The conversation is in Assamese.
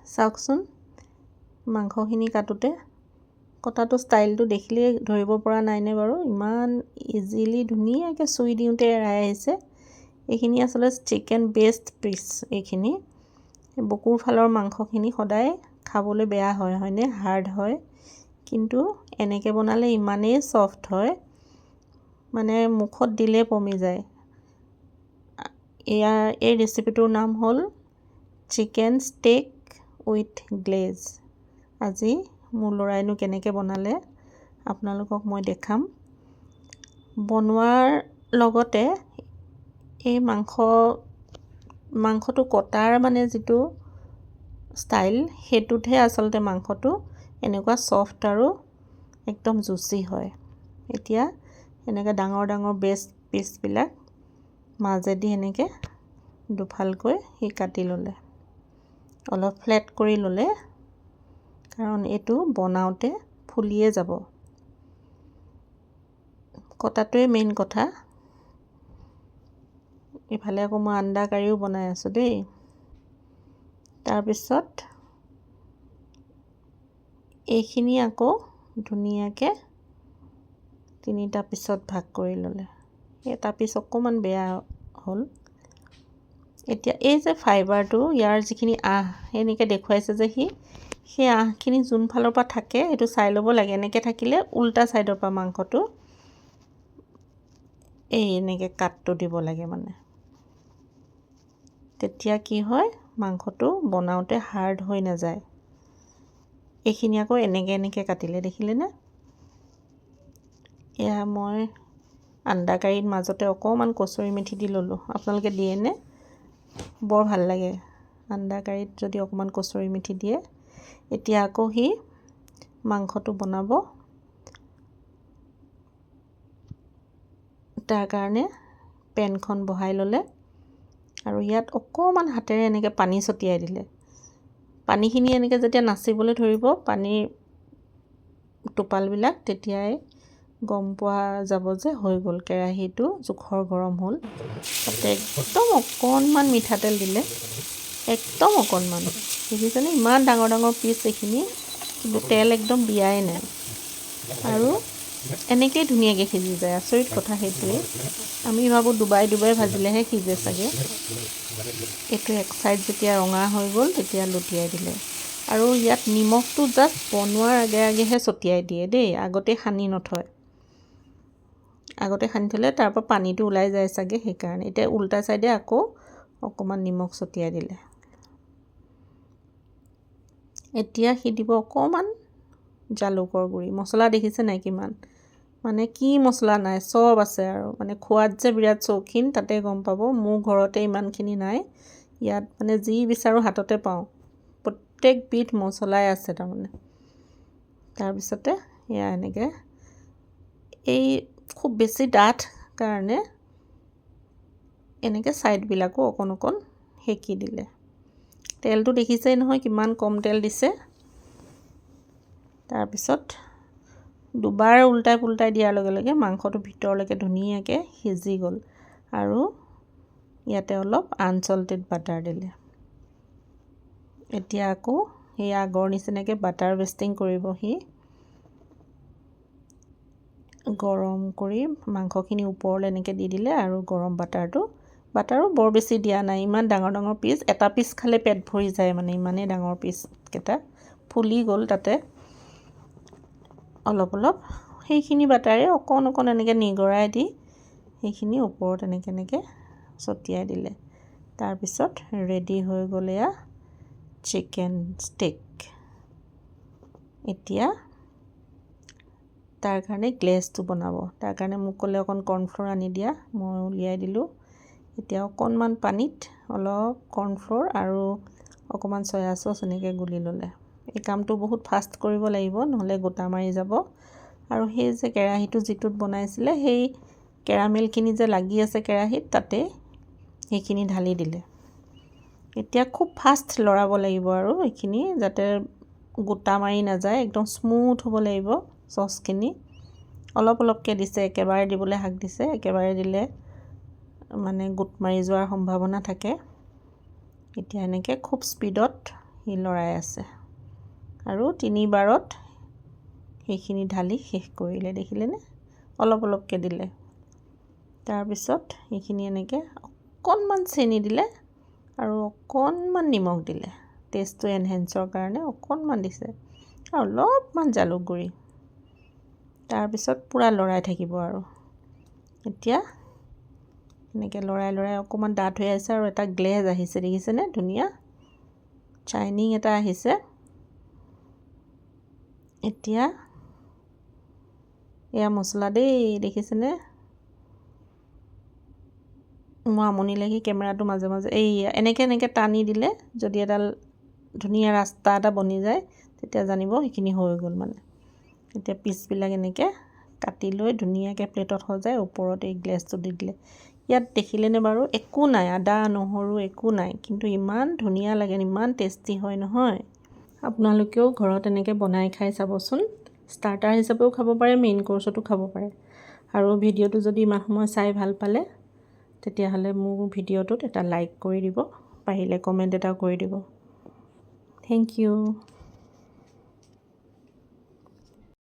চাওকচোন মাংসখিনি কাটোতে কটাটো ষ্টাইলটো দেখিলেই ধৰিব পৰা নাইনে বাৰু ইমান ইজিলি ধুনীয়াকৈ চুই দিওঁতে এৰাই আহিছে এইখিনি আচলতে চিকেন বেষ্ট পিচ এইখিনি বুকুৰ ফালৰ মাংসখিনি সদায় খাবলৈ বেয়া হয় হয়নে হাৰ্ড হয় কিন্তু এনেকৈ বনালে ইমানেই সফ্ট হয় মানে মুখত দিলে পমি যায় এই ৰেচিপিটোৰ নাম হ'ল চিকেন ষ্টেক উইথ গ্লেজ আজি মোৰ ল'ৰাইনো কেনেকৈ বনালে আপোনালোকক মই দেখাম বনোৱাৰ লগতে এই মাংসটো কটাৰ মানে যিটো ষ্টাইল সেইটোতহে আচলতে মাংসটো এনেকুৱা সফ্ট আৰু একদম জুচি হয় এতিয়া এনেকৈ ডাঙৰ ডাঙৰ বেষ্ট পিচবিলাক মাজেদি এনেকৈ দুফালকৈ সি কাটি ল'লে অলপ ফ্লেট কৰি ল'লে কাৰণ এইটো বনাওঁতে ফুলিয়ে যাব কটাটোৱে মেইন কথা ইফালে আকৌ মই আন্দা কাৰিও বনাই আছোঁ দেই তাৰপিছত এইখিনি আকৌ ধুনীয়াকৈ তিনিটা পিছত ভাগ কৰি ল'লে এটা পিচ অকণমান বেয়া হ'ল এতিয়া এই যে ফাইবাৰটো ইয়াৰ যিখিনি এনেকৈ দেখুৱাইছে যে সেই আঁহখিনি যোন ফালৰ পৰা থাকে সেইটো চাই ল'ব লাগে এনেকৈ থাকিলে উল্টা ছাইডৰ পৰা মাংসটো এনেকৈ কাটটো দিব লাগে মানে তেতিয়া কি হয় মাংসটো বনাওঁতে হাৰ্ড হৈ নাযায় এইখিনি আকৌ এনেকৈ কাটিলে দেখিলেনে এয়া মই আন্দা কাৰিৰ মাজতে অকণমান কচুৰি মেথি দি ল'লোঁ আপোনালোকে দিয়েনে বৰ ভাল লাগে আন্দা কাৰিত যদি অকণমান কচুৰি মেথি দিয়ে এতিয়া আকৌ মাংসটো বনাব তাৰ কাৰণে পেনখন বহাই ল'লে আৰু ইয়াত অকণমান হাতেৰে এনেকৈ পানী ছটিয়াই দিলে পানীখিনি এনেকৈ যেতিয়া নাচিবলৈ ধৰিব পানীৰ টোপালবিলাক তেতিয়াই গম পোৱা যাব যে হৈ গ'ল কেৰাহীটো জোখৰ গৰম হ'ল তাতে একদম অকণমান মিঠাতেল দিলে একদম অকণমান দেখিছেনে ইমান ডাঙৰ ডাঙৰ পিচ এইখিনি কিন্তু তেল একদম দিয়াই নাই আৰু এনেকৈয়ে ধুনীয়াকৈ সিজি যায় আচৰিত কথা সেইটোৱে আমি ভাবোঁ ডুবাই ভাজিলেহে সিজে চাগে এইটো এক চাইড যেতিয়া ৰঙা হৈ গ'ল তেতিয়া লুটিয়াই দিলে আৰু ইয়াত নিমখটো জাষ্ট বনোৱাৰ আগেহে ছটিয়াই দিয়ে দেই আগতে সানি নথয় আগতে সানি থ'লে তাৰ পৰা পানীটো ওলাই যায় চাগে সেইকাৰণে এতিয়া উল্টা চাইডে আকৌ অকণমান নিমখ ছটিয়াই দিলে এতিয়া দিব অকণমান জালুকৰ গুড়ি মছলা দেখিছে নাই কিমান মানে কি মছলা নাই চব আছে আৰু মানে খোৱাত যে বিৰাট চৌখিন তাতে গম পাব মোৰ ঘৰতে ইমানখিনি নাই ইয়াত মানে যি বিচাৰোঁ হাততে পাওঁ প্ৰত্যেকবিধ মছলাই আছে তাৰমানে তাৰপিছতে এয়া এনেকৈ এই খুব বেছি ডাঠ কাৰণে এনেকৈ ছাইডবিলাকো অকণ সেকি দিলে তেলটো দেখিছেই নহয় কিমান কম তেল দিছে তাৰপিছত দুবাৰ উল্টাই পুল্টাই দিয়াৰ লগে লগে মাংসটো ভিতৰলৈকে ধুনীয়াকৈ সিজি গ'ল আৰু ইয়াতে অলপ আনচল্টেড বাটাৰ দিলে এতিয়া আকৌ সেই আগৰ নিচিনাকৈ বাটাৰ বেষ্টিং কৰিব গৰম কৰি মাংসখিনি ওপৰলৈ এনেকৈ দি দিলে আৰু গৰম বাটাৰো বৰ বেছি দিয়া নাই ইমান ডাঙৰ ডাঙৰ পিচ এটা পিচ খালে পেট ভৰি যায় মানে ইমানেই ডাঙৰ পিচকেইটা ফুলি গ'ল তাতে অলপ সেইখিনি বাটাৰে অকণ এনেকৈ নিগৰাই দি সেইখিনি ওপৰত এনেকৈ ছটিয়াই দিলে তাৰপিছত ৰেডি হৈ গ'ল এয়া চিকেন ষ্টেক এতিয়া তাৰ কাৰণে গ্লেজটো বনাব তাৰ কাৰণে মোক ক'লে অকণ কৰ্ণফ্ল'ৰ আনি দিয়া মই উলিয়াই দিলোঁ এতিয়া অকণমান পানীত অলপ কৰ্ণফ্ল'ৰ আৰু অকণমান চয়া চচ এনেকৈ গুলি ল'লে এই কামটো বহুত ফাষ্ট কৰিব লাগিব নহ'লে গোটা মাৰি যাব আৰু সেই যে কেৰাহীটো যিটোত বনাইছিলে সেই কেৰামেলখিনি যে লাগি আছে কেৰাহীত তাতে সেইখিনি ঢালি দিলে এতিয়া খুব ফাষ্ট লৰাব লাগিব আৰু এইখিনি যাতে গোটা মাৰি নাযায় একদম স্মুথ হ'ব লাগিব চচখিনি অলপকৈ দিছে একেবাৰে দিবলৈ হাক দিছে একেবাৰে দিলে মানে গোট মাৰি যোৱাৰ সম্ভাৱনা থাকে এতিয়া এনেকৈ খুব স্পীডত সি লৰাই আছে আৰু 3বাৰত সেইখিনি ঢালি শেষ কৰিলে দেখিলেনে অলপ অলপকৈ দিলে তাৰপিছত এইখিনি এনেকৈ অকণমান চেনি দিলে আৰু অকণমান নিমখ দিলে টেষ্টটো এনহেঞ্চৰ কাৰণে অকণমান দিছে আৰু অলপমান জালুক গুড়ি তাৰপিছত পূৰা লৰাই থাকিব আৰু এতিয়া এনেকৈ লৰাই অকণমান ডাঠ হৈ আছে আৰু এটা গ্লেজ আহিছে দেখিছেনে ধুনীয়া চাইনিং এটা আহিছে এতিয়া এয়া মছলা দেই দেখিছেনে মোৰ আমনি লাগি কেমেৰাটো মাজে মাজে এই এনেকৈ টানি দিলে যদি এডাল ধুনীয়া ৰাস্তা এটা বনি যায় তেতিয়া জানিব সেইখিনি হৈ গ'ল মানে এতিয়া পিচবিলাক এনেকৈ কাটি লৈ ধুনীয়াকৈ প্লেটত সজাই ওপৰত এই গ্লেজটো দি দিলে ইয়াত দেখিলেনে বাৰু একো নাই আদা নহৰু একো নাই কিন্তু ইমান ধুনীয়া লাগে ইমান টেষ্টি হয় নহয় আপোনালোকেও ঘৰত এনেকৈ বনাই খাই চাবচোন ষ্টাৰ্টাৰ হিচাপেও খাব পাৰে মেইন কোৰ্ছতো খাব পাৰে আৰু ভিডিঅ'টো যদি ইমান সময় চাই ভাল পালে তেতিয়াহ'লে মোৰ ভিডিঅ'টোত এটা লাইক কৰি দিব পাৰিলে কমেণ্ট এটাও কৰি দিব থেংক ইউ